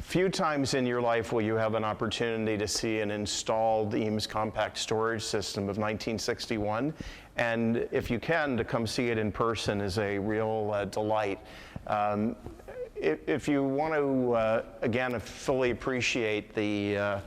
Few times in your life will you have an opportunity to see an installed Eames Compact Storage system of 1961, and if you can, to come see it in person is a real delight. If you want to, again, fully appreciate the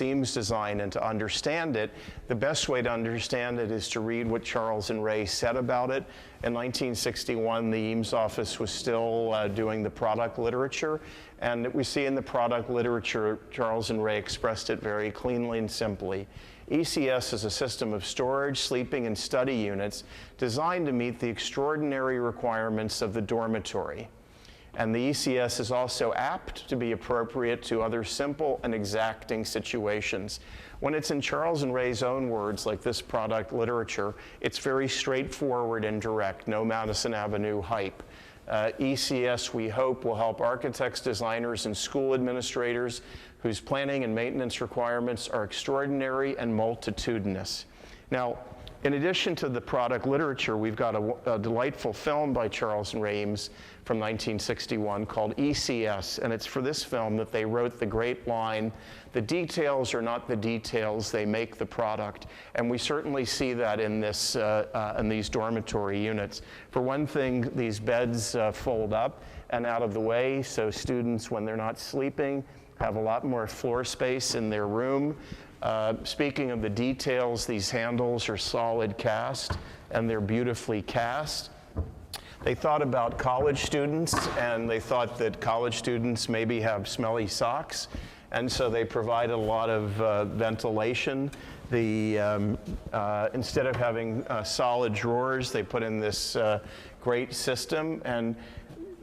Eames design and to understand it, the best way to understand it is to read what Charles and Ray said about it. In 1961, the Eames office was still doing the product literature, and we see in the product literature, Charles and Ray expressed it very cleanly and simply. ECS is a system of storage, sleeping, and study units designed to meet the extraordinary requirements of the dormitory. And the ECS is also apt to be appropriate to other simple and exacting situations. When it's in Charles and Ray's own words, like this product literature, it's very straightforward and direct, no Madison Avenue hype. ECS, we hope, will help architects, designers, and school administrators whose planning and maintenance requirements are extraordinary and multitudinous. Now, in addition to the product literature, we've got a delightful film by Charles and Ray Eames from 1961 called ECS, and it's for this film that they wrote the great line, "The details are not the details, they make the product." And we certainly see that in these dormitory units. For one thing, these beds fold up and out of the way, so students, when they're not sleeping, have a lot more floor space in their room. Speaking of the details, these handles are solid cast, and they're beautifully cast. They thought about college students, and they thought that college students maybe have smelly socks, and so they provided a lot of ventilation. Instead of having solid drawers, they put in this great system, and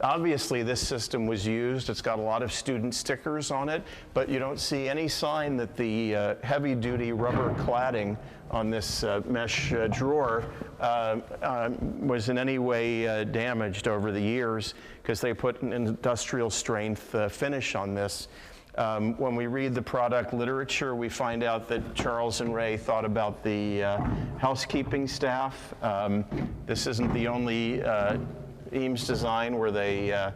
obviously this system was used. It's got a lot of student stickers on it, but you don't see any sign that the heavy-duty rubber cladding on this mesh drawer was in any way damaged over the years, because they put an industrial strength finish on this. When we read the product literature, we find out that Charles and Ray thought about the housekeeping staff. This isn't the only Eames design where they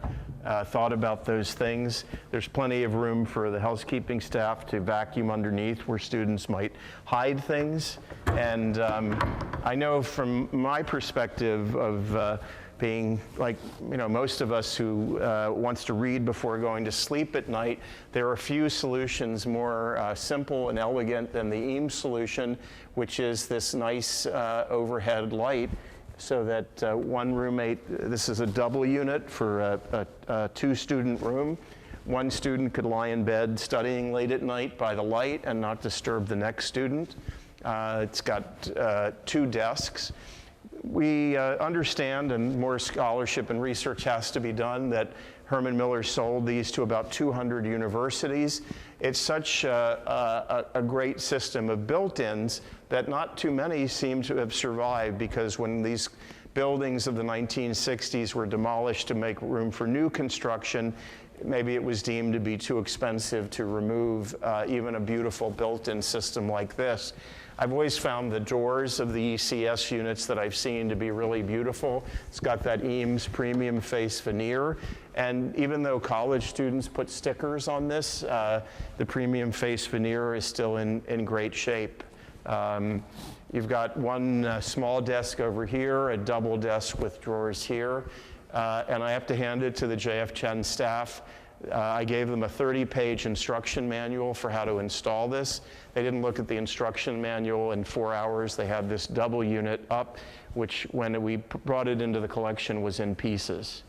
thought about those things. There's plenty of room for the housekeeping staff to vacuum underneath where students might hide things. And I know from my perspective of being like, most of us who wants to read before going to sleep at night, there are a few solutions more simple and elegant than the Eames solution, which is this nice overhead light, so that one roommate, this is a double unit for a two-student room. One student could lie in bed studying late at night by the light and not disturb the next student. It's got 2 desks. We understand, and more scholarship and research has to be done, that Herman Miller sold these to about 200 universities. It's such a great system of built-ins that not too many seem to have survived, because when these buildings of the 1960s were demolished to make room for new construction, maybe it was deemed to be too expensive to remove even a beautiful built-in system like this. I've always found the doors of the ECS units that I've seen to be really beautiful. It's got that Eames premium face veneer, and even though college students put stickers on this, the premium face veneer is still in great shape. You've got one small desk over here, a double desk with drawers here, and I have to hand it to the J.F. Chen staff. I gave them a 30-page instruction manual for how to install this. They didn't look at the instruction manual in 4 hours. They had this double unit up, which when we brought it into the collection was in pieces.